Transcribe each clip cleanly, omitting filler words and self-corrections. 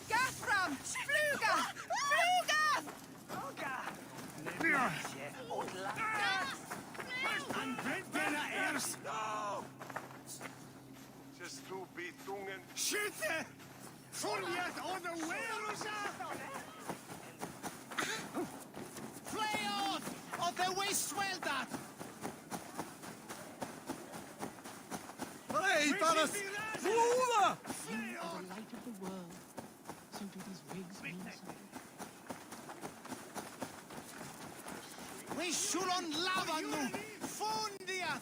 Gathram! Fluga! Fluga! No! Just to be tungen. Skytte! Följet under Wales! Fly out of the Westwelder! Hey, Dallas! Fula! You are the light of the world. So do these wigs mean something? We should on lava nu! Fundia!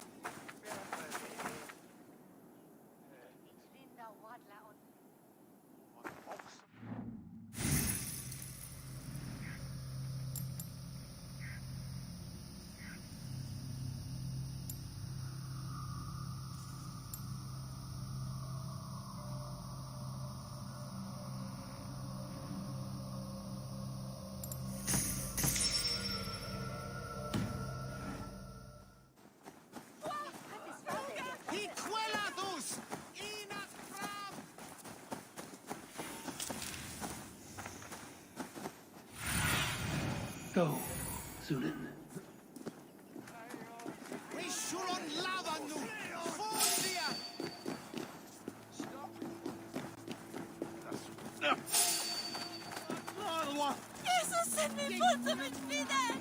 Go, Zulin. We should on lava nu! Fundia! Jesus, send me food som ett vidare!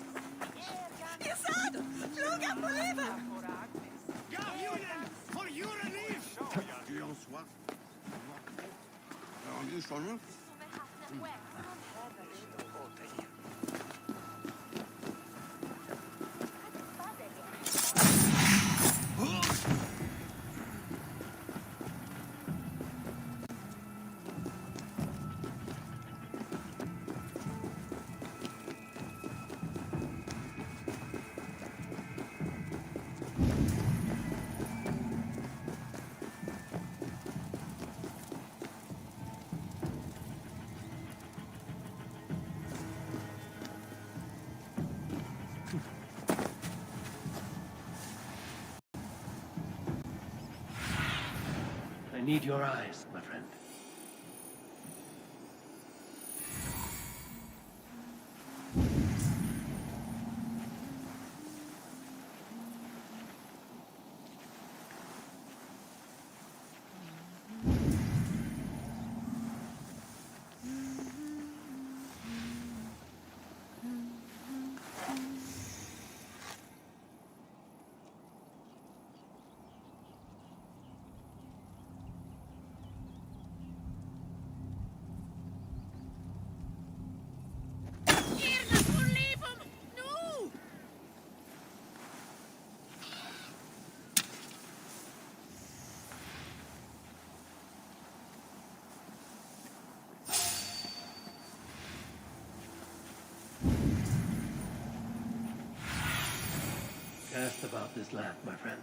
Isad! Fluga på livet! Gavionen! For your relief! Du en soif. Du skjønner? I need your eyes, my friend. Cast about this land, my friend.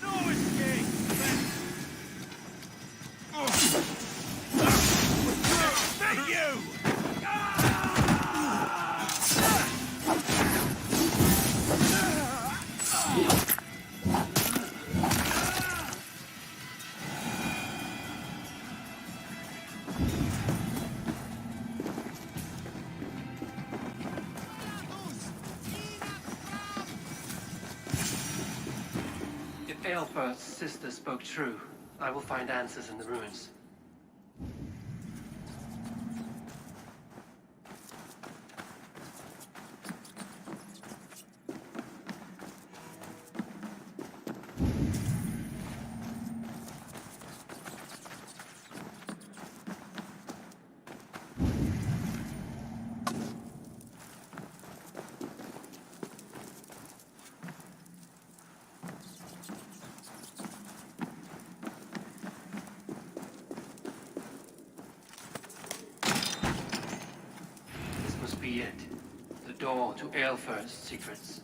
No escape! Thank you! If Aelberth's sister spoke true, I will find answers in the ruins. be it. The door to Aelfir's secrets.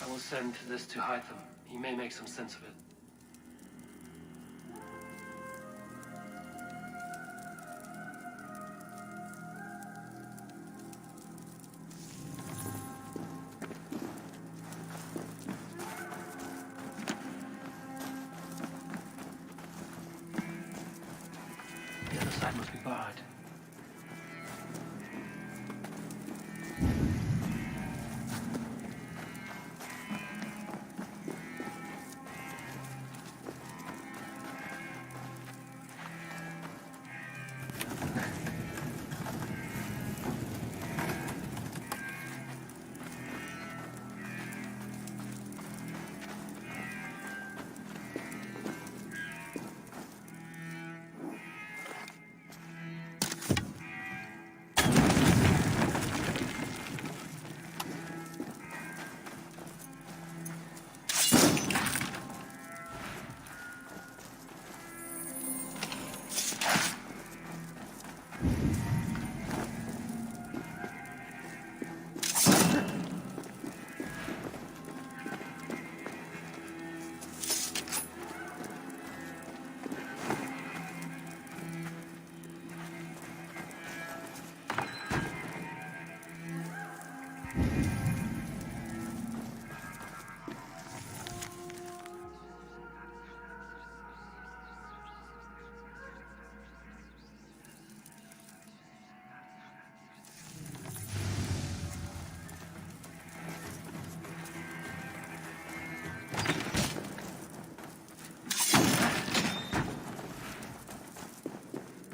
I will send this to Hytham. He may make some sense of it. The other side must be barred.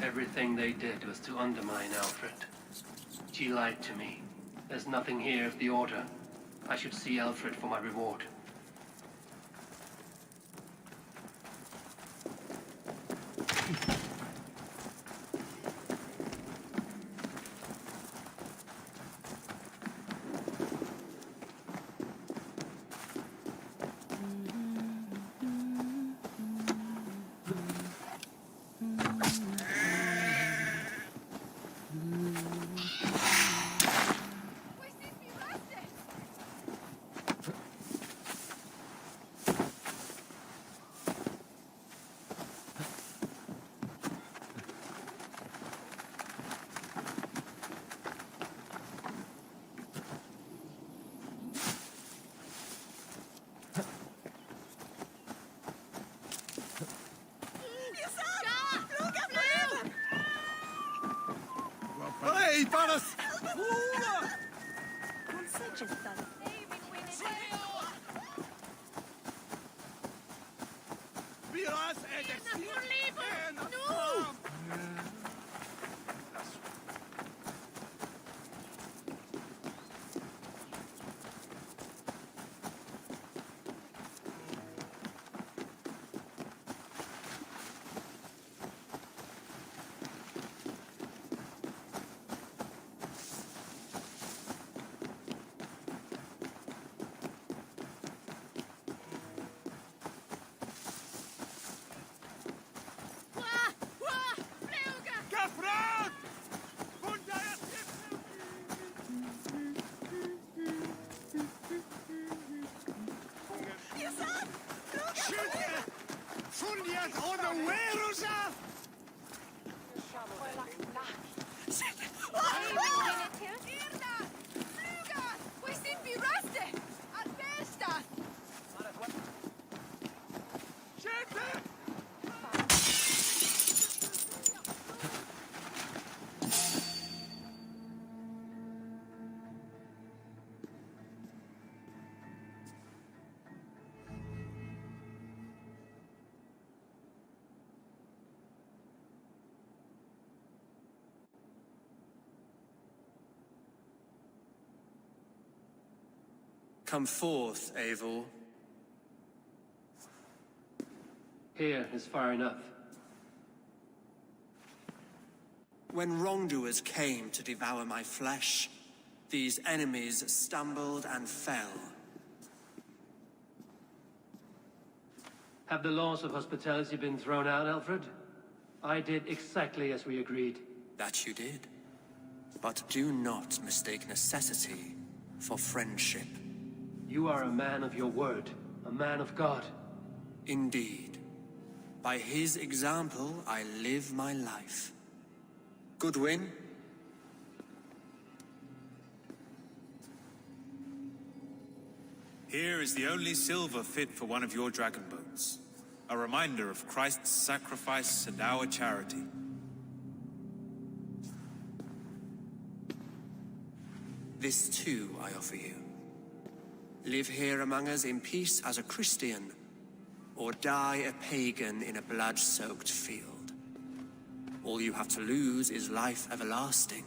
Everything they did was to undermine Alfred. She lied to me. There's nothing here of the Order. I should see Alfred for my reward. Hey, Varus! Hola! Non sei gettato. Viras ed Come forth, Eivor. Here is far enough. When wrongdoers came to devour my flesh, these enemies stumbled and fell. Have the laws of hospitality been thrown out, Alfred? I did exactly as we agreed. That you did. But do not mistake necessity for friendship. You are a man of your word, a man of God. Indeed. By his example, I live my life. Goodwin? Here is the only silver fit for one of your dragon boats. A reminder of Christ's sacrifice and our charity. This too I offer you. Live here among us in peace as a Christian, or die a pagan in a blood-soaked field. All you have to lose is life everlasting.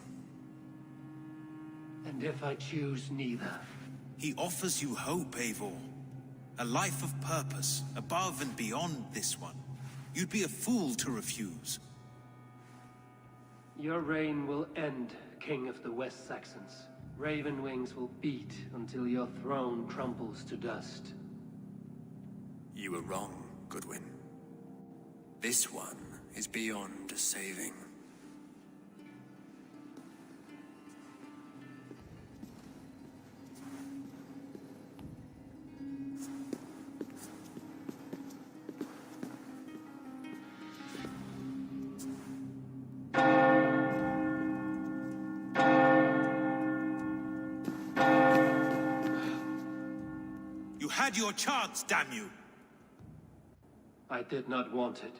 And if I choose neither? He offers you hope, Eivor. A life of purpose, above and beyond this one. You'd be a fool to refuse. Your reign will end, King of the West Saxons. Raven wings will beat until your throne crumbles to dust. You were wrong, Goodwin. This one is beyond saving. You had your chance, damn you! I did not want it.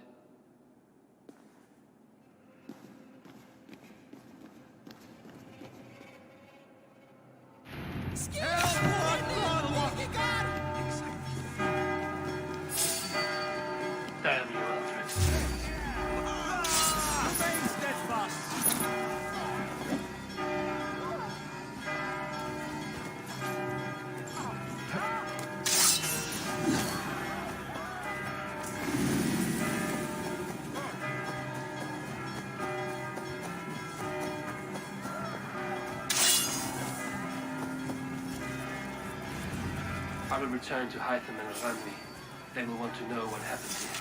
Damn you, Alfred. Remain steadfast! I will return to Hytham and Rami. They will want to know what happened here.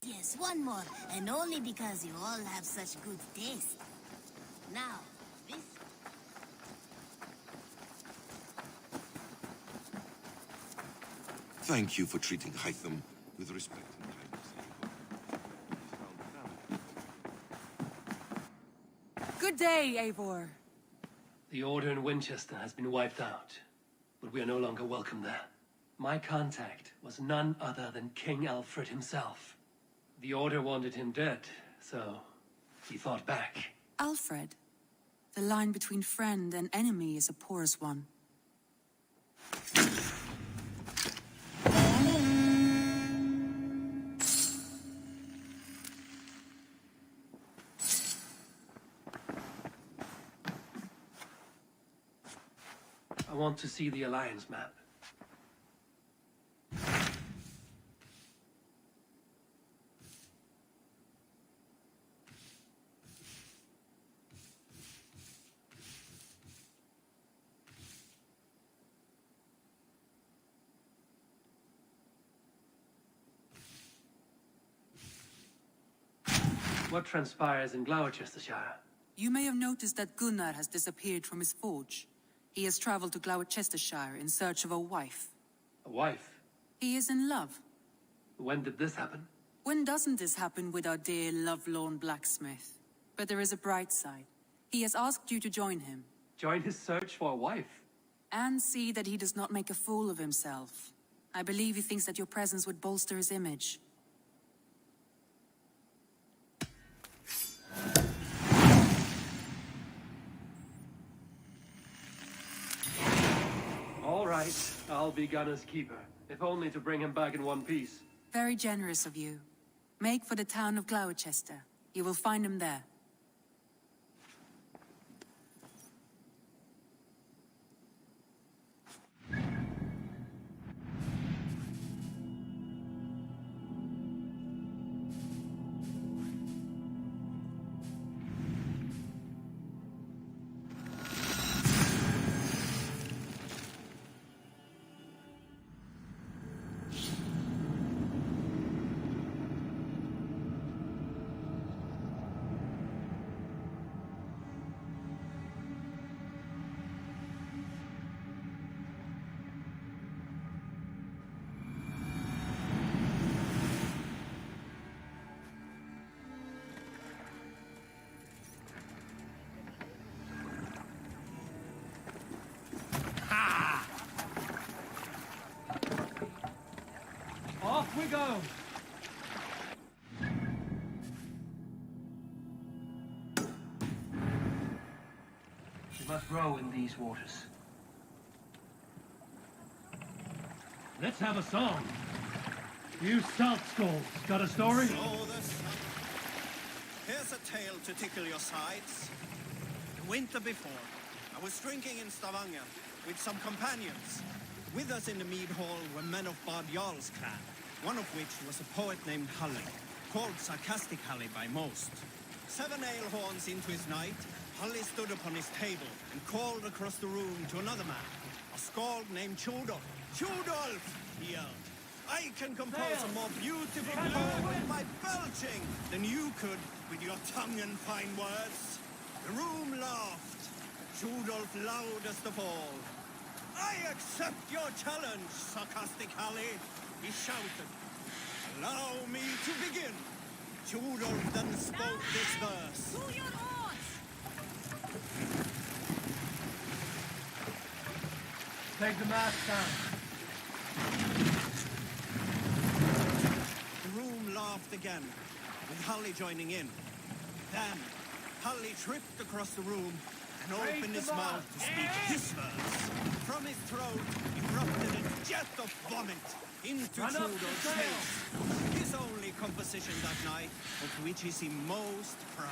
Yes, one more. And only because you all have such good taste. Now, this... Thank you for treating Hytham with respect and kindness. Good day, Eivor. The Order in Winchester has been wiped out, but we are no longer welcome there. My contact was none other than King Alfred himself. The Order wanted him dead, so he fought back. Alfred, the line between friend and enemy is a porous one. I want to see the Alliance map. What transpires in Gloucestershire? You may have noticed that Gunnar has disappeared from his forge. He has traveled to Gloucestershire in search of a wife. A wife? He is in love. When did this happen? When doesn't this happen with our dear lovelorn blacksmith? But there is a bright side. He has asked you to join him. Join his search for a wife? And see that he does not make a fool of himself. I believe he thinks that your presence would bolster his image. All right, I'll be Gunner's keeper, if only to bring him back in one piece. Very generous of you. Make for the town of Gloucester. You will find him there. Off we go! We must row in these waters. Let's have a song. You salt skulls, got a story? So the sun. Here's a tale to tickle your sides. The winter before, I was drinking in Stavanger with some companions. With us in the mead hall were men of Bard Jarl's clan, one of which was a poet named Halle, called Sarcastic Halle by most. 7 ale horns into his night, Halle stood upon his table and called across the room to another man, a skald named Chodolf. Chodolf, he yelled. I can compose a more beautiful poem with my belching than you could with your tongue and fine words. The room laughed. Chodolf loudest of all. I accept your challenge, Sarcastic Halle, he shouted. Allow me to begin. Chodolf then spoke this verse. To your horns! Take the mast down. The room laughed again, with Halle joining in. Then, Halle tripped across the room and opened his mouth to speak his verse. From his throat erupted a jet of vomit into Chodolf's face. His only composition that night, of which he seemed most proud.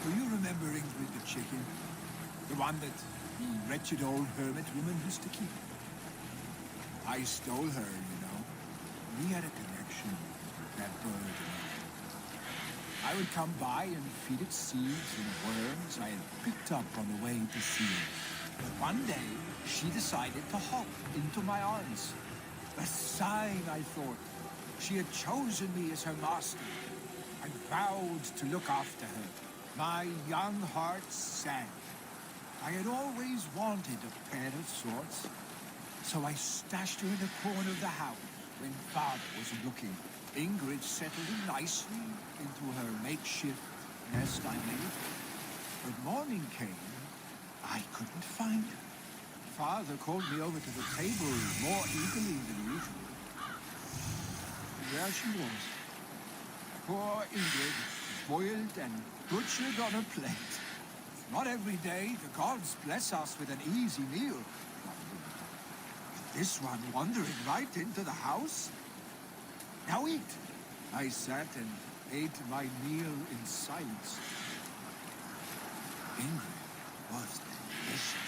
Do you remember Ingrid the chicken? The one that the wretched old hermit woman used to keep? I stole her, you know. We had a connection, that bird and I. I would come by and feed it seeds and worms I had picked up on the way to sea. But one day, she decided to hop into my arms. A sign, I thought. She had chosen me as her master and vowed to look after her. My young heart sank. I had always wanted a pair of swords, so I stashed her in a corner of the house when Father wasn't looking. Ingrid settled in nicely into her makeshift nest I made. But morning came, I couldn't find her. Father called me over to the table more eagerly than usual. There she was. Poor Ingrid, boiled and butchered on a plate. Not every day the gods bless us with an easy meal. But this one wandering right into the house? Now eat. I sat and ate my meal in silence. Ingrid was delicious.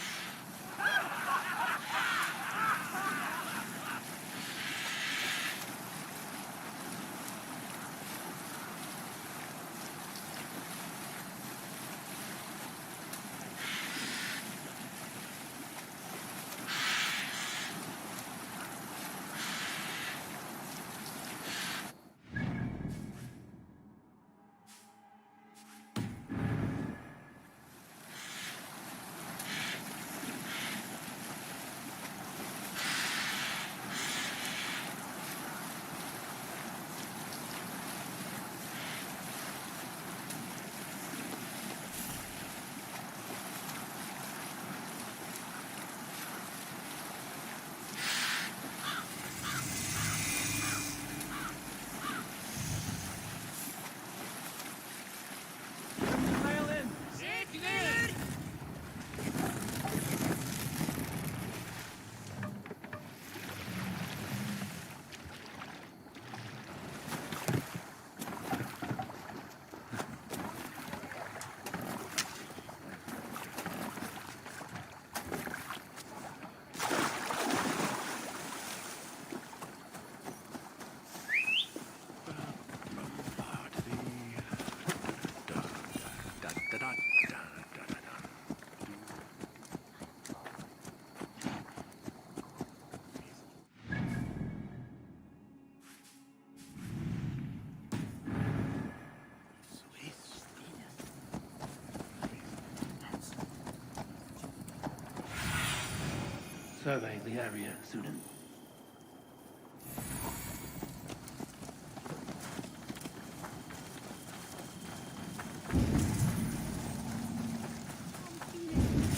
Survey the area, Sudan.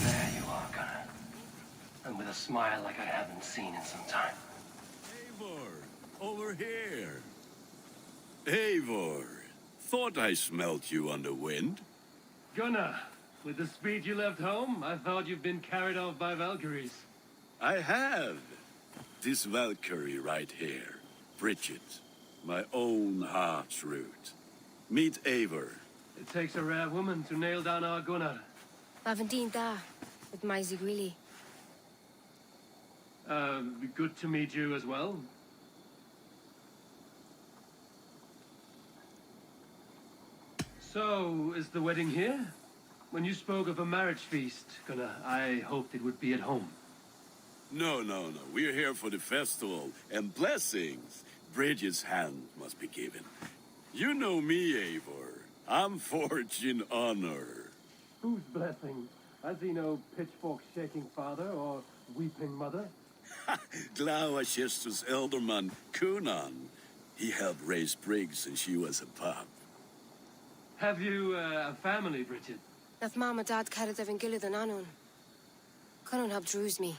There you are, Gunnar. And with a smile like I haven't seen in some time. Eivor, over here. Eivor, thought I smelt you on the wind. Gunnar, with the speed you left home, I thought you've been carried off by Valkyries. I have. This Valkyrie right here, Bridget, my own heart's root. Meet Eivor. It takes a rare woman to nail down our Gunnar. Lavendinta, with my Zigrili. Good to meet you as well. So, is the wedding here? When you spoke of a marriage feast, Gunnar, I hoped it would be at home. No. We're here for the festival and blessings. Bridget's hand must be given. You know me, Eivor. I'm fortune honor. Whose blessing? Has he no pitchfork-shaking father or weeping mother? Glauachester's elderman, Kunan. He helped raise Briggs since she was a pup. Have you a family, Bridget? Nath mama dad carried evan gilid an anun. Couldn't have drews me.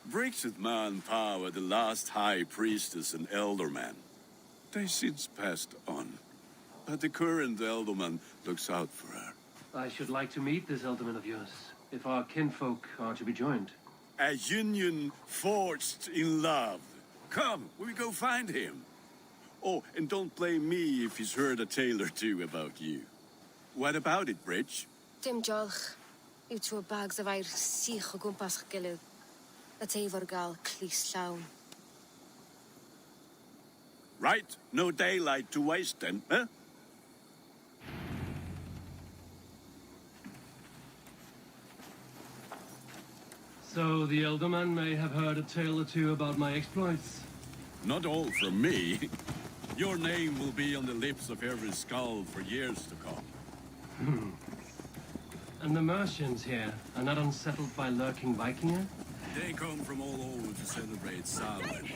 Briggs with Ma and Pa were the last high priestess and elderman. They since passed on. But the current elderman looks out for her. I should like to meet this elderman of yours, if our kinfolk are to be joined. A union forged in love. Come, we go find him. Oh, and don't blame me if he's heard a tale or two about you. What about it, Bridge? Dim diolch. Yw tŵ bags of air sych o gwmpas ych gilydd. A teifr gael clis llawn. Right, no daylight to waste then, huh? So the Elderman may have heard a tale or two about my exploits. Not all from me. Your name will be on the lips of every skull for years to come. And the Mercians here are not unsettled by lurking Vikinger? They come from all over to celebrate Samhain.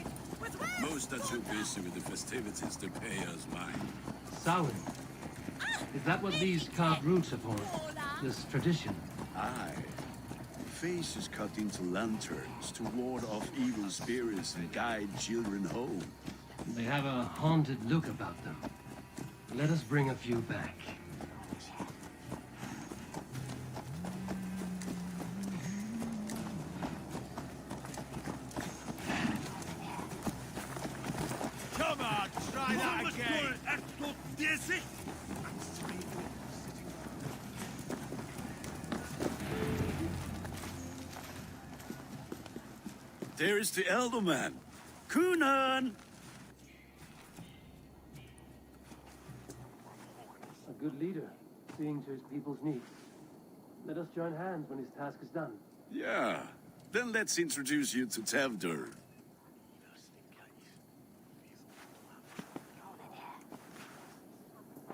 Most are too busy with the festivities to pay us mind. Samhain? Is that what these carved roots are for? This tradition? Aye. Faces cut into lanterns to ward off evil spirits and guide children home. They have a haunted look about them. Let us bring a few back. Come on, try that again. There is the Elderman. Kunan! A good leader, seeing to his people's needs. Let us join hands when his task is done. Yeah. Then let's introduce you to Tevdur.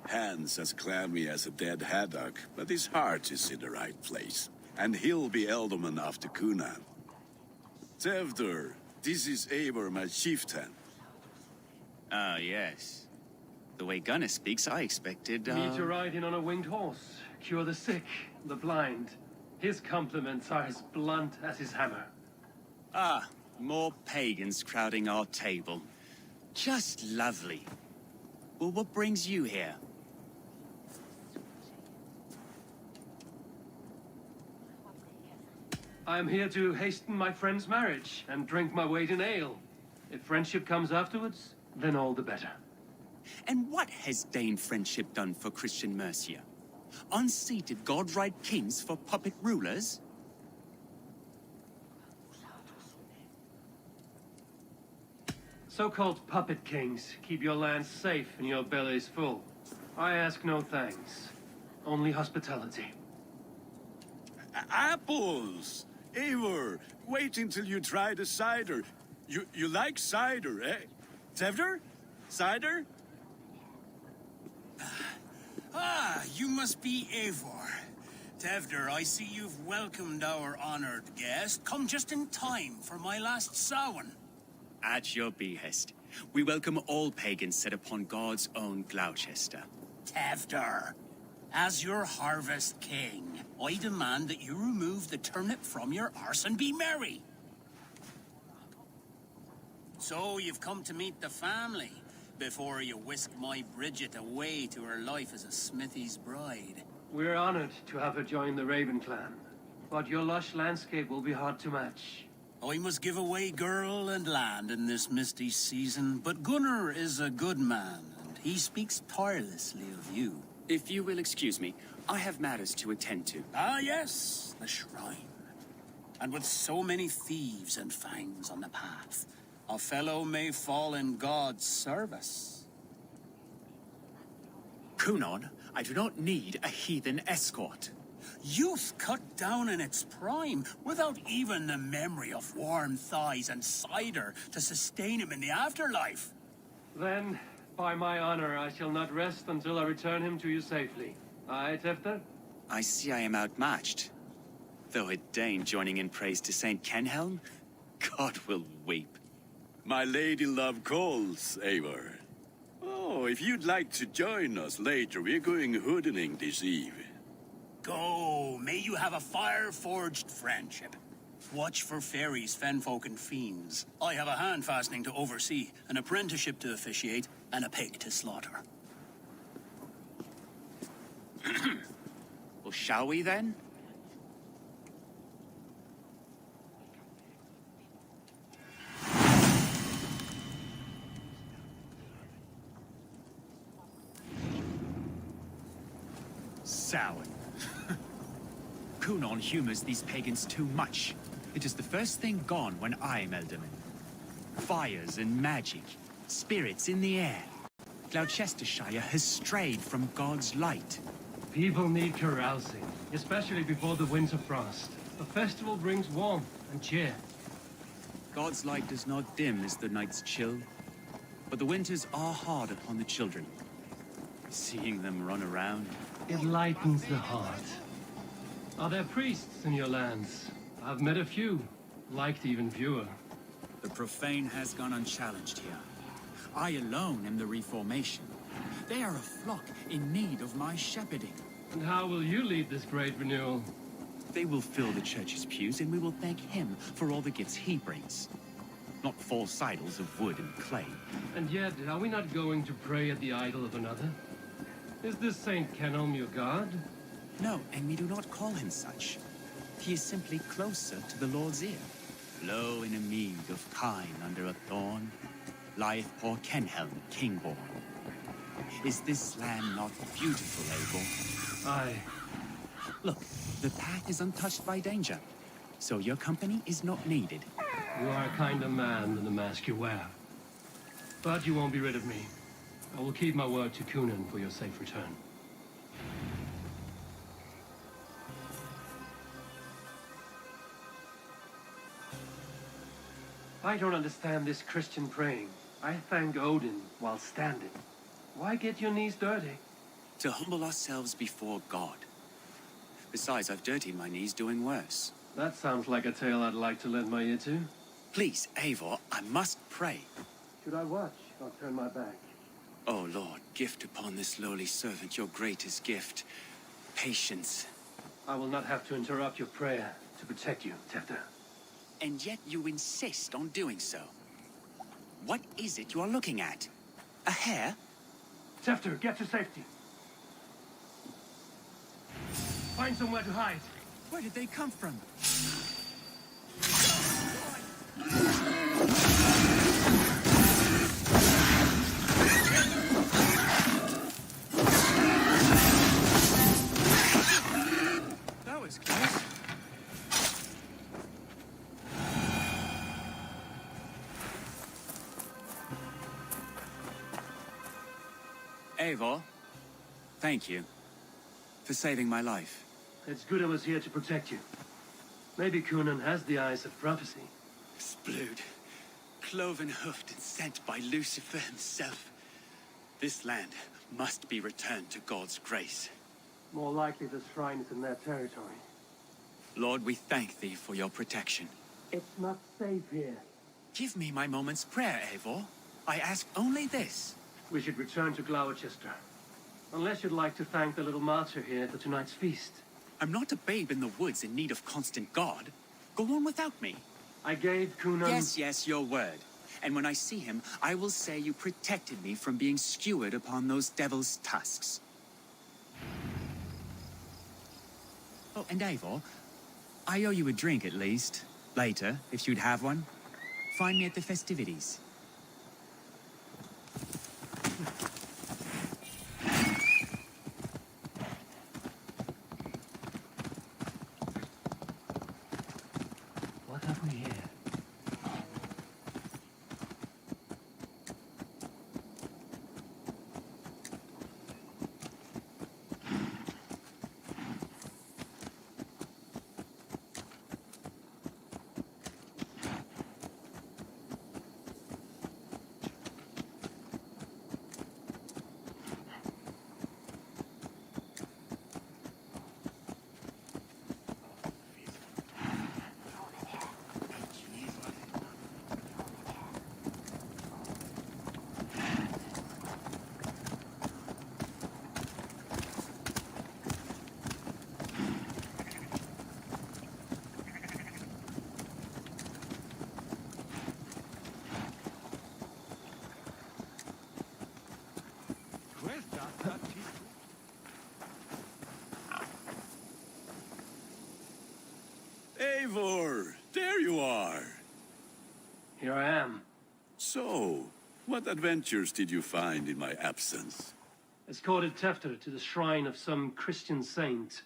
Hands as clammy as a dead haddock, but his heart is in the right place. And he'll be Elderman after Kunan. Tevdur, this is Eivor, my chieftain. Ah, yes. The way Gunnar speaks, I expected, Me to ride in on a winged horse, cure the sick, the blind. His compliments are as blunt as his hammer. Ah, more pagans crowding our table. Just lovely. Well, what brings you here? I am here to hasten my friend's marriage and drink my weight in ale. If friendship comes afterwards, then all the better. And what has Dane friendship done for Christian Mercia? Unseated godright kings for puppet rulers? So-called puppet kings keep your lands safe and your bellies full. I ask no thanks, only hospitality. Apples! Eivor, wait until you try the cider. You like cider, eh? Tevdur? Cider? Ah, you must be Eivor. Tevdur, I see you've welcomed our honored guest. Come just in time for my last Samhain. At your behest. We welcome all pagans set upon God's own Gloucester. Tevdur, as your harvest king, I demand that you remove the turnip from your arse and be merry. So you've come to meet the family before you whisk my Bridget away to her life as a smithy's bride. We're honored to have her join the Raven clan, but your lush landscape will be hard to match. I must give away girl and land in this misty season, but Gunnar is a good man, and he speaks tirelessly of you. If you will excuse me, I have matters to attend to. Ah, yes, the shrine. And with so many thieves and fangs on the path, a fellow may fall in God's service. Kunan, I do not need a heathen escort. Youth cut down in its prime, without even the memory of warm thighs and cider to sustain him in the afterlife. Then, by my honor, I shall not rest until I return him to you safely. Aye, Tefter? I see I am outmatched. Though a Dane joining in praise to Saint Kenhelm, God will weep. My lady love calls, Eivor. Oh, if you'd like to join us later, we're going hoodening this eve. Go, may you have a fire-forged friendship. Watch for fairies, fenfolk, and fiends. I have a hand fastening to oversee, an apprenticeship to officiate, and a pig to slaughter. Well, shall we then? Samhain. Cunon humors these pagans too much. It is the first thing gone when I'm Elderman. Fires and magic, spirits in the air. Gloucestershire has strayed from God's light. People need carousing, especially before the winter frost. A festival brings warmth and cheer. God's light does not dim as the nights chill, but the winters are hard upon the children. Seeing them run around, It lightens the heart. Are there priests in your lands? I've met a few, liked even fewer. the profane has gone unchallenged here. I alone am the reformation. They are a flock in need of my shepherding. And how will you lead this great renewal? They will fill the church's pews, and we will thank him for all the gifts he brings. Not false idols of wood and clay. And yet, are we not going to pray at the idol of another? Is this Saint Kenelm your god? No, and we do not call him such. He is simply closer to the Lord's ear. Low in a mead of kine under a thorn, lieth poor Kenhelm, kingborn. Is this land not beautiful, Abel? Aye. Look, the path is untouched by danger, so your company is not needed. You are a kinder man than the mask you wear. But you won't be rid of me. I will keep my word to Cunan for your safe return. I don't understand this Christian praying. I thank Odin while standing. Why get your knees dirty? To humble ourselves before God. Besides, I've dirtied my knees doing worse. That sounds like a tale I'd like to lend my ear to. Please, Eivor, I must pray. Should I watch or turn my back? Oh, Lord, gift upon this lowly servant your greatest gift. Patience. I will not have to interrupt your prayer to protect you, Tefta. And yet you insist on doing so. What is it you are looking at? A hare? Tefta, get to safety. Find somewhere to hide. Where did they come from? That was close. Eivor, thank you for saving my life. It's good I was here to protect you. Maybe Cunan has the eyes of prophecy. Splood, cloven-hoofed and sent by Lucifer himself. This land must be returned to God's grace. More likely the shrine is in their territory. Lord, we thank thee for your protection. It's not safe here. Give me my moment's prayer, Eivor. I ask only this. We should return to Gloucester. Unless you'd like to thank the little martyr here for tonight's feast. I'm not a babe in the woods in need of constant guard. Go on without me. I gave Cunan... Yes, your word. And when I see him, I will say you protected me from being skewered upon those devil's tusks. Oh, and Eivor, I owe you a drink at least. Later, if you'd have one. Find me at the festivities. What have we here? Eivor, there you are. Here I am. So, what adventures did you find in my absence? Escorted Tefter to the shrine of some Christian saint.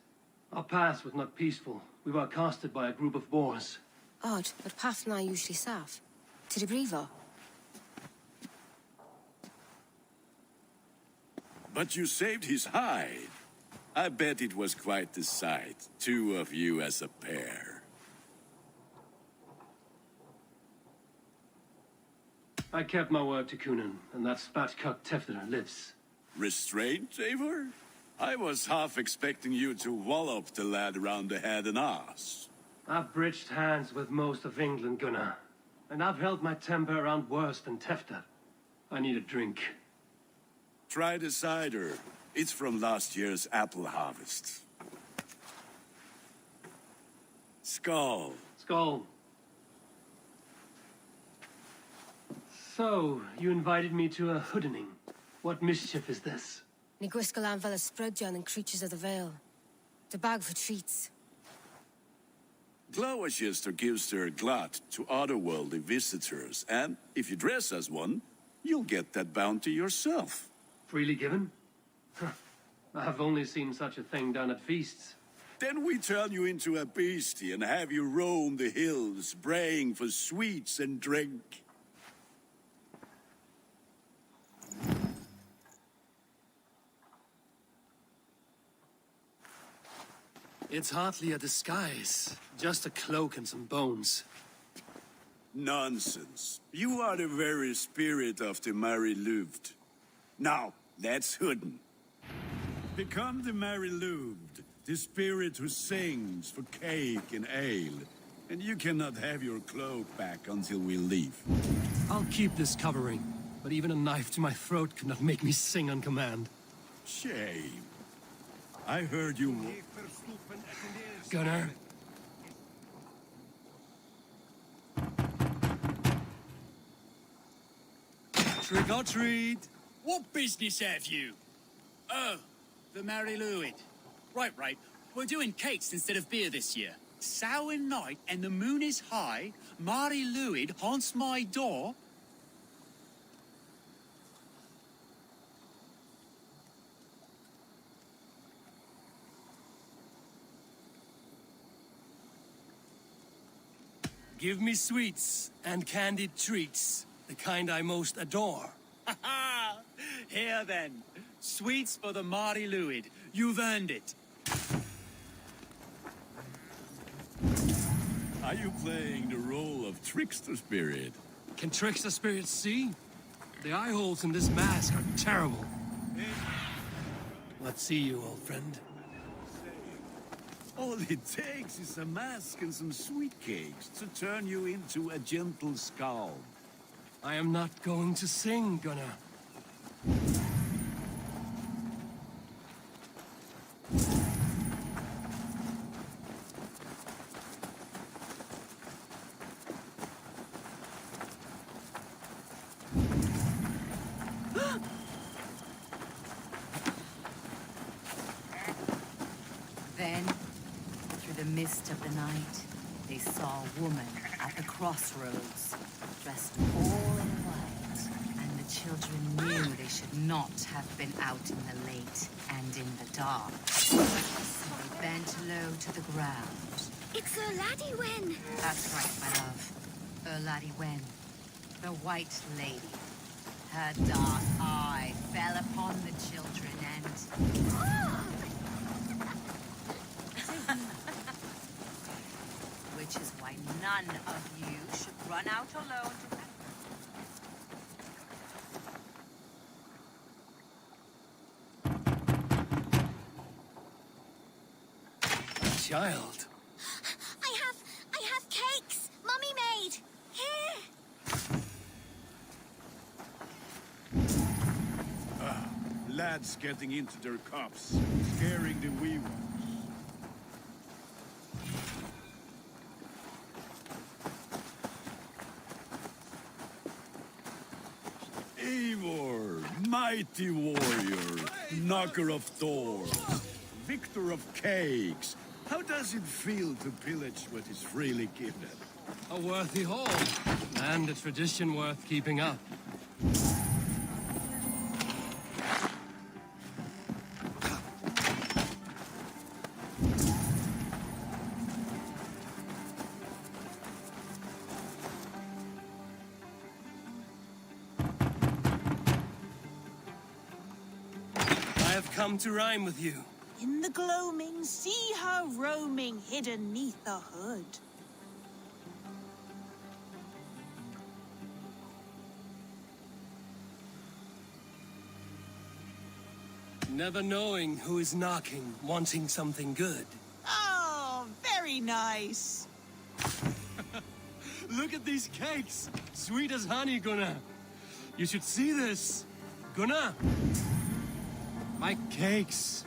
Our past was not peaceful. We were accosted by a group of boars. Odd, but Pathna usually safe. To the Brievo. But you saved his hide. I bet it was quite the sight, two of you as a pair. I kept my word to Kunan, and that spatchcock Tefter lives. Restraint, Eivor? I was half expecting you to wallop the lad around the head and ass. I've bridged hands with most of England, Gunnar. And I've held my temper around worse than Tefter. I need a drink. Try the cider. It's from last year's apple harvest. Skull. Skull. So, you invited me to a hoodening. What mischief is this? Ní gwisgail an bhealach sprudjan and creatures of the Vale. The bag for treats. Gloucester gives their glut to otherworldly visitors, and if you dress as one, you'll get that bounty yourself. Freely given? I've only seen such a thing done at feasts. Then we turn you into a beastie and have you roam the hills, braying for sweets and drink. It's hardly a disguise. Just a cloak and some bones. Nonsense. You are the very spirit of the Mary Louved. Now, that's Hooden. Become the Mary Louved, the spirit who sings for cake and ale. And you cannot have your cloak back until we leave. I'll keep this covering, but even a knife to my throat could not make me sing on command. Shame. I heard you... Gunnar. Trick or treat. What business have you? Oh, the Mary Louid. Right. We're doing cakes instead of beer this year. Samhain night and the moon is high. Mary Louid haunts my door. Give me sweets and candied treats, the kind I most adore. Ha ha! Here then, sweets for the Mary Louid. You've earned it. Are you playing the role of trickster spirit? Can trickster spirits see? The eye holes in this mask are terrible. Let's see you, old friend. All it takes is a mask and some sweet cakes to turn you into a gentle skull. I am not going to sing, Gunnar. Then, through the mist of the night, they saw a woman at the crossroads, dressed all in white, and the children knew they should not have been out in the late and in the dark. So they bent low to the ground. It's a laddie Wen. That's right, my love. Laddie Wen, the White Lady. Her dark eye fell upon the children and... Which is why none of you should run out alone to... Child. I have cakes. Mummy made. Here. Lads getting into their cups, scaring the wee ones. Eivor, mighty warrior, knocker of doors, victor of cakes. How does it feel to pillage what is freely given? A worthy haul, and a tradition worth keeping up. come to rhyme with you. In the gloaming, see her roaming hidden neath the hood. Never knowing who is knocking, wanting something good. Oh, very nice. Look at these cakes! Sweet as honey, Gunnar. You should see this. Gunnar! My cakes.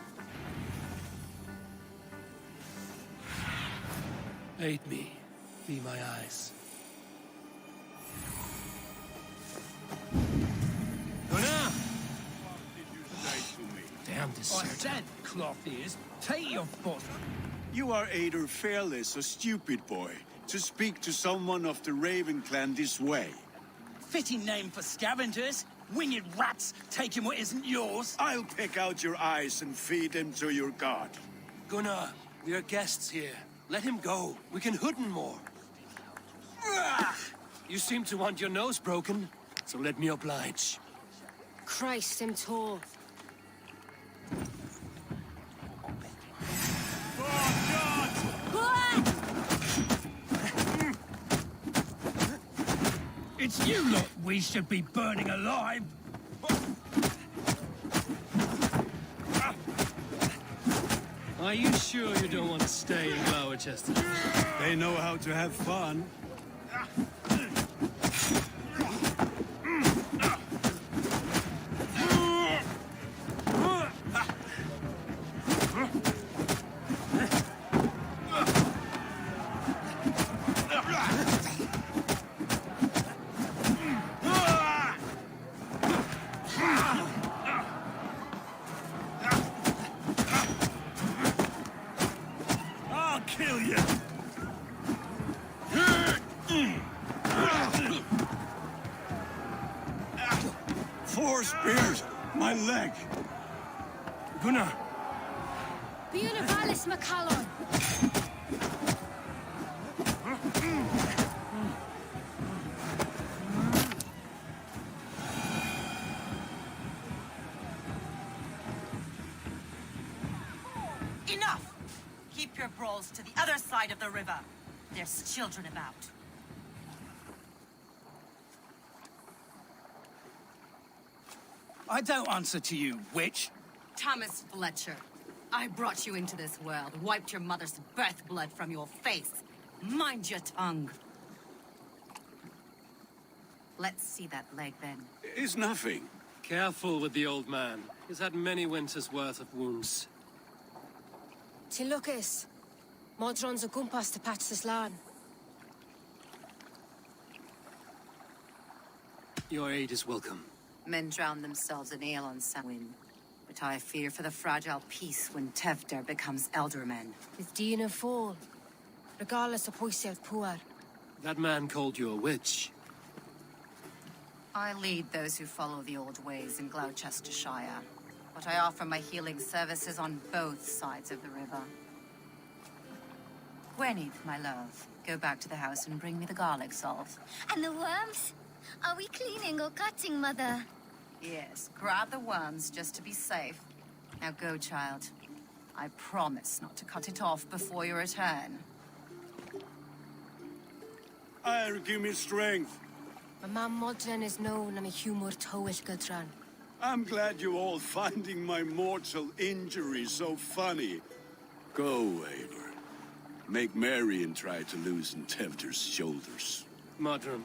Aid me. Be my eyes. Gunnar! Damn this I said, cloth ears, take your foot. You are either fearless or stupid, boy, to speak to someone of the Raven clan this way. Fitting name for scavengers. Winged rats taking what isn't yours. I'll pick out your eyes and feed them to your god. Gunnar, we are guests here. Let him go. We can hood him more. You seem to want your nose broken, so let me oblige. Christ, him tall. It's you lot we should be burning alive. Are you sure you don't want to stay in Gloucester? They know how to have fun. I'll kill you. Four spears! My leg! Gunnar! Buenavallis McCallum! Enough! Keep your brawls to the other side of the river. There's children about. I don't answer to you, witch. Thomas Fletcher, I brought you into this world, wiped your mother's birth blood from your face. Mind your tongue. Let's see that leg, then. It's nothing. Careful with the old man. He's had many winters' worth of wounds. Till Lucas. Modron's a gumpas to patch this land. Your aid is welcome. Men drown themselves in ale on Samhain. But I fear for the fragile peace when Tevder becomes eldermen. With Dean and fall. Regardless of Poisiel Puar. That man called you a witch. I lead those who follow the old ways in Gloucestershire. But I offer my healing services on both sides of the river. Gwyneth, my love, go back to the house and bring me the garlic salt. And the worms? Are we cleaning or cutting, Mother? Yes, grab the worms just to be safe. Now go, child. I promise not to cut it off before your return. I'll give me strength. My mam Modron is known am a humor toish Gudran. I'm glad you're all finding my mortal injury so funny. Go, Eivor. Make merry and try to loosen Tevder's shoulders. Modron,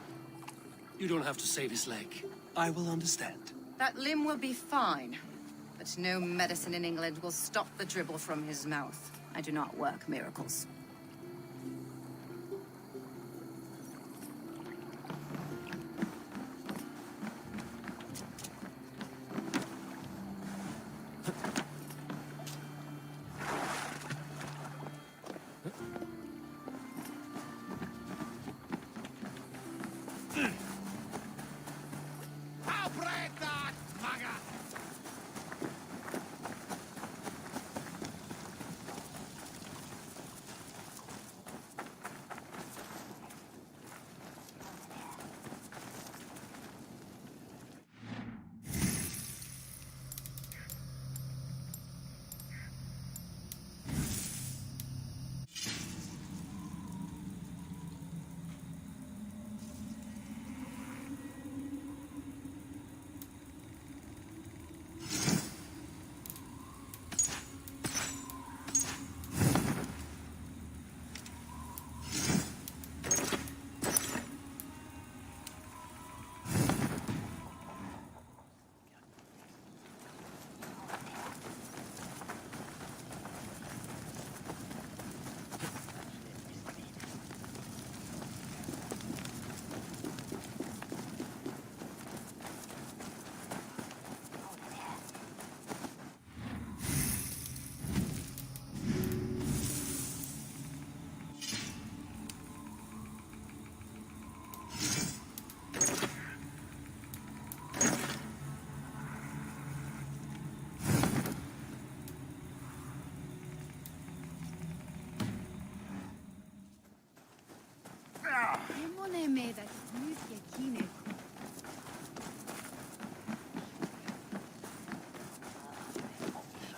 you don't have to save his leg. I will understand. That limb will be fine. But no medicine in England will stop the dribble from his mouth. I do not work miracles.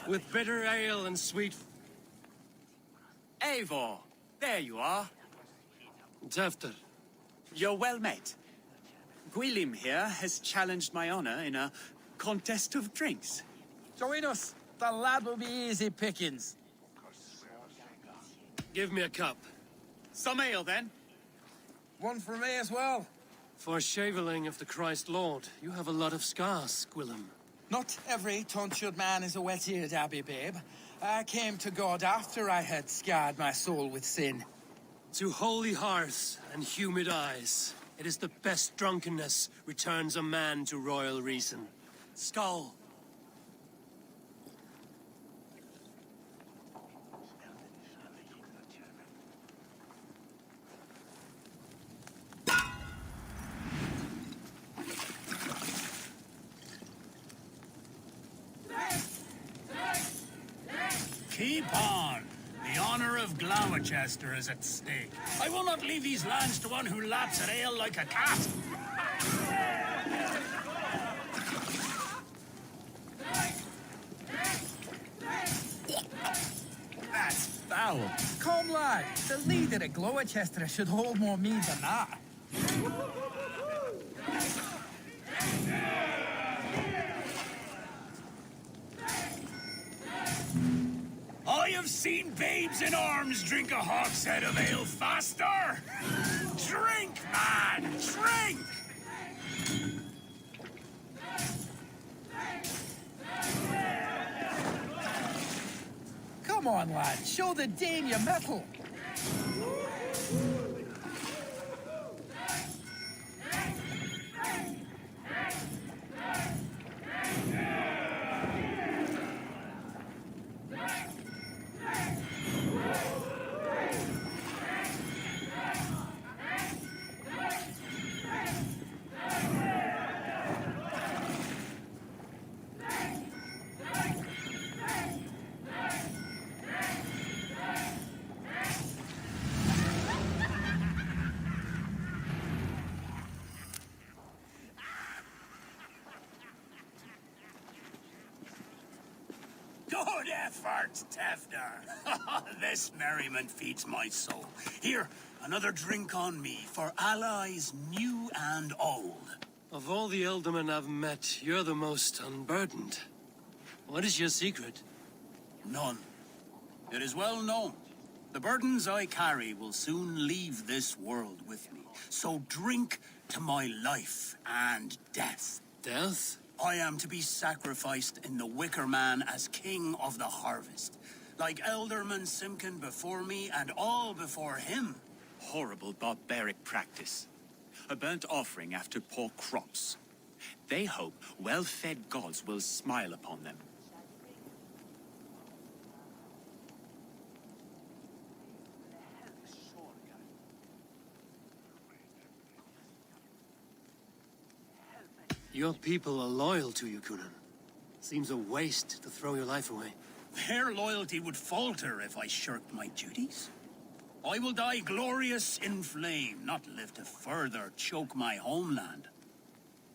With bitter ale and sweet... Eivor, there you are. Tefter. You're well met. Gwilym here has challenged my honor in a contest of drinks. Join us. The lad will be easy pickings. Give me a cup. Some ale, then. One for me as well. For shaveling of the Christ Lord, you have a lot of scars, Gwilym. Not every tonsured man is a wet-eared abbey, babe. I came to God after I had scarred my soul with sin. To holy hearths and humid eyes, it is the best drunkenness returns a man to royal reason. Skull. Keep on. The honor of Gloucester is at stake. I will not leave these lands to one who laps at ale like a cat. That's foul. Come, lad. The leader at Gloucester should hold more mead than that. I have seen babes in arms drink a hogshead of ale faster! Drink, man! Drink! Come on, lad. Show the Dane your mettle. Good effort, Tefder. This merriment feeds my soul. Here, another drink on me for allies new and old. Of all the ealdormen I've met, you're the most unburdened. What is your secret? None. It is well known. The burdens I carry will soon leave this world with me. So drink to my life and death. Death? I am to be sacrificed in the Wicker Man as king of the harvest. Like Elderman Simkin before me and all before him. Horrible barbaric practice. A burnt offering after poor crops. They hope well-fed gods will smile upon them. Your people are loyal to you, Kunan. Seems a waste to throw your life away. Their loyalty would falter if I shirked my duties. I will die glorious in flame, not live to further choke my homeland.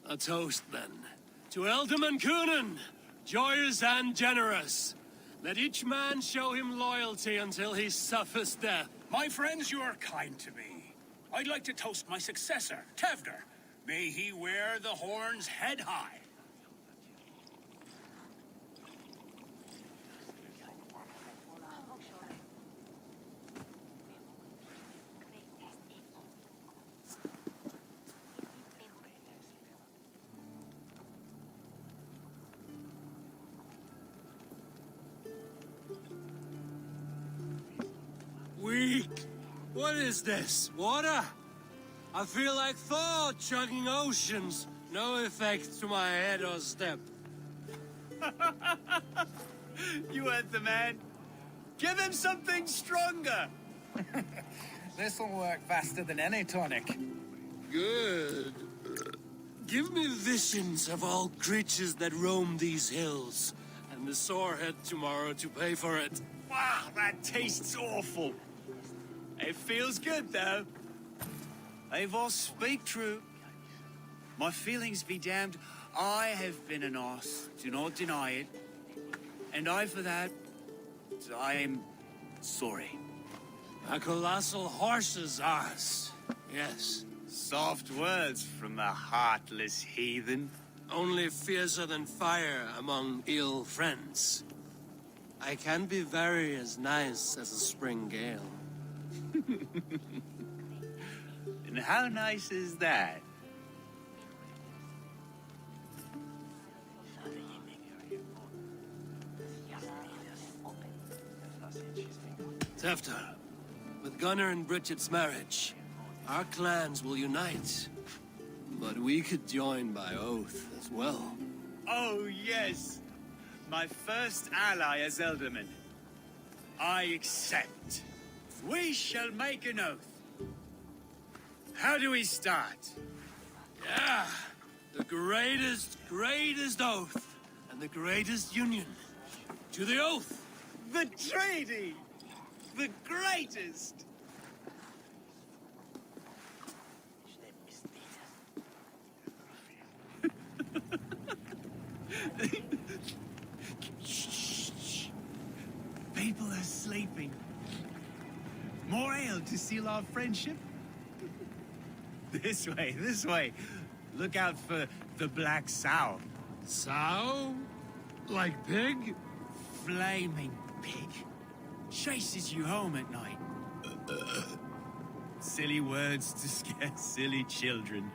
A toast, then. To Ealdorman Kunan, joyous and generous. Let each man show him loyalty until he suffers death. My friends, you are kind to me. I'd like to toast my successor, Tefder. May he wear the horns head high. Weak. What is this? Water? I feel like Thor chugging oceans. No effect to my head or step. You heard the man. Give him something stronger. This'll work faster than any tonic. Good. Give me visions of all creatures that roam these hills, and the sorehead tomorrow to pay for it. Wow, that tastes awful. It feels good, though. Eivor, speak true. My feelings be damned. I have been an arse, do not deny it. And I, for that, I am sorry. A colossal horse's arse. Yes. Soft words from a heartless heathen. Only fiercer than fire among ill friends. I can be very as nice as a spring gale. And how nice is that? Tefter, with Gunnar and Bridget's marriage, our clans will unite. But we could join by oath as well. Oh, yes. My first ally as Elderman. I accept. We shall make an oath. How do we start? Yeah, the greatest oath, and the greatest union. To the oath! The treaty! The greatest! Shh. People are sleeping. More ale to seal our friendship? This way, this way. Look out for the black sow. Sow? Like pig? Flaming pig. Chases you home at night. Silly words to scare silly children.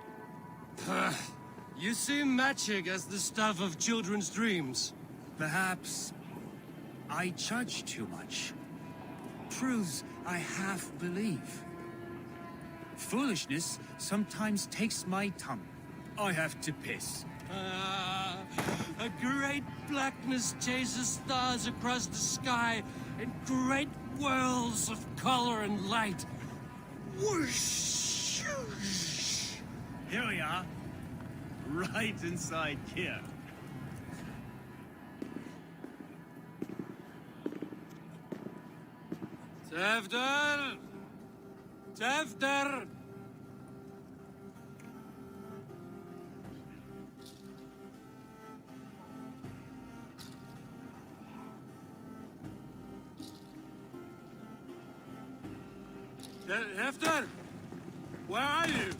You see magic as the stuff of children's dreams. Perhaps I judge too much. Truths I half believe. Foolishness sometimes takes my tongue. I have to piss. A great blackness chases stars across the sky in great whirls of color and light. Whoosh! Here we are. Right inside here. Tefter! Tefter! Tefter! Where are you?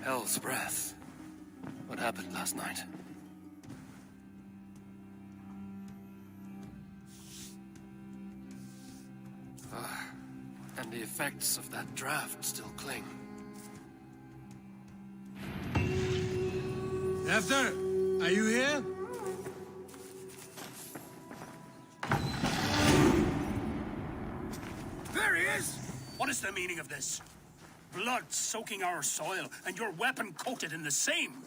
Hell's breath. What happened last night? And the effects of that draft still cling. Tefter, are you here? There he is! What is the meaning of this? Blood soaking our soil, and your weapon coated in the same!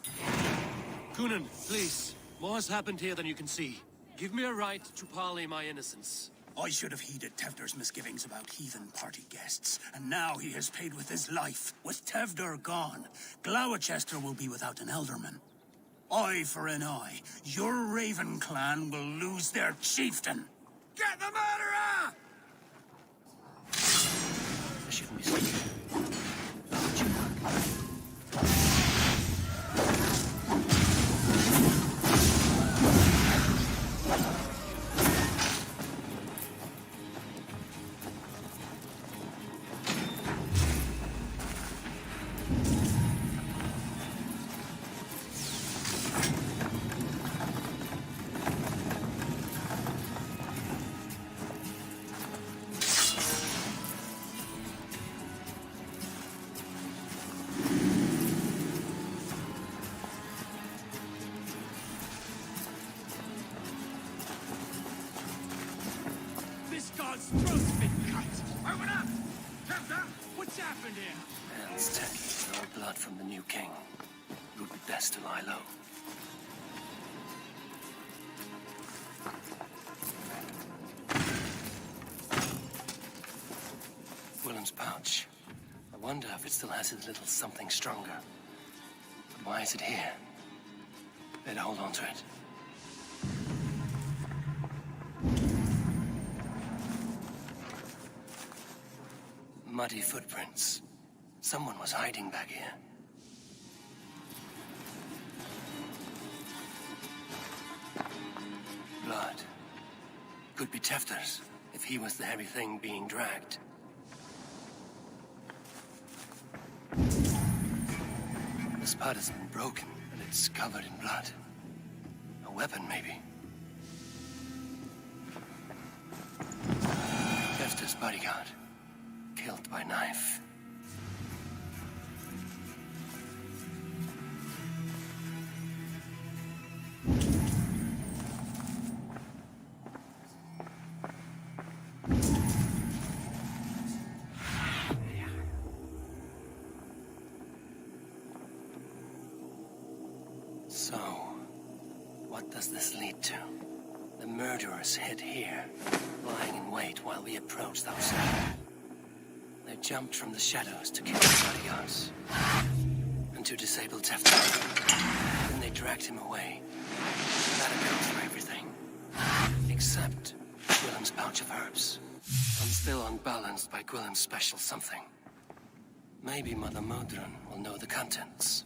Kunan, please. More has happened here than you can see. Give me a right to parley my innocence. I should have heeded Tevder's misgivings about heathen party guests, and now he has paid with his life. With Tevder gone, Gloucester will be without an elderman. Eye for an eye, your Raven clan will lose their chieftain. Get the murderer! I shouldn't be sleeping. happened here? Hands tacky with old blood from the new king. It would be best to lie low. Willem's pouch. I wonder if it still has his little something stronger. But why is it here? Better hold on to it. Muddy footprints. Someone was hiding back here. Blood. Could be Tefter's, if he was the heavy thing being dragged. The spud has been broken, and it's covered in blood. A weapon, maybe. Tefter's bodyguard. Killed by knife. So, what does this lead to? The murderers hid here, lying in wait while we approached outside. They jumped from the shadows to kill the bodyguards. And to disable Tefter. Then they dragged him away. That accounts for everything. Except Gwillem's pouch of herbs. I'm still unbalanced by Gwillem's special something. Maybe Mother Modron will know the contents.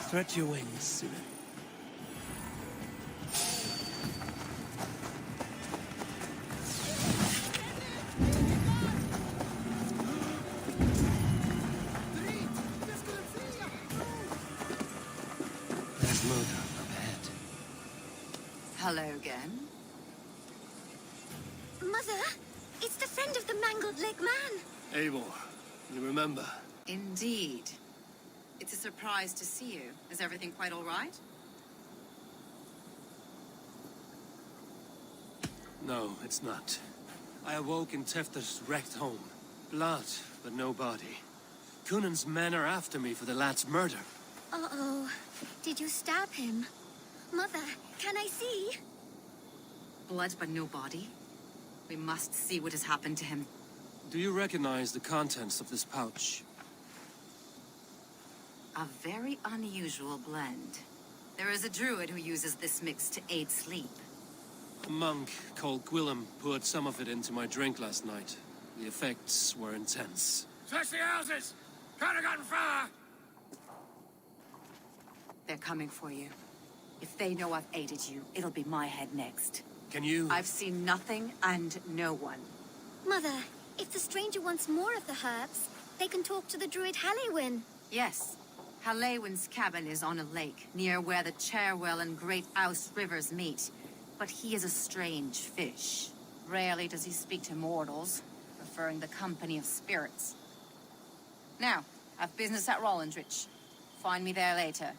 Stretch your wings, Sue. There's Modron up ahead. Hello again. Mother, it's the friend of the mangled leg man. Eivor, you remember? Indeed. It's a surprise to see you. Is everything quite all right? No, it's not. I awoke in Tefter's wrecked home. Blood, but no body. Cunan's men are after me for the lad's murder. Uh-oh. Did you stab him? Mother, can I see? Blood but no body? We must see what has happened to him. Do you recognize the contents of this pouch? A very unusual blend. There is a druid who uses this mix to aid sleep. A monk called Gwillem poured some of it into my drink last night. The effects were intense. Search the houses! Could have gotten far! They're coming for you. If they know I've aided you, it'll be my head next. Can you... I've seen nothing and no one. Mother, if the stranger wants more of the herbs, they can talk to the druid Halewyn. Yes. Halewyn's cabin is on a lake, near where the Cherwell and Great Ouse rivers meet. But he is a strange fish. Rarely does he speak to mortals, preferring the company of spirits. Now, I've business at Rollindrich. Find me there later.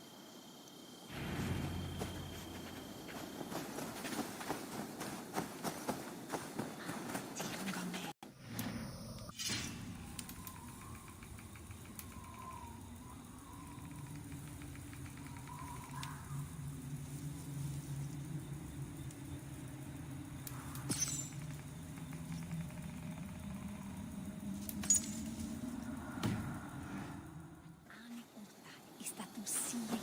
see you.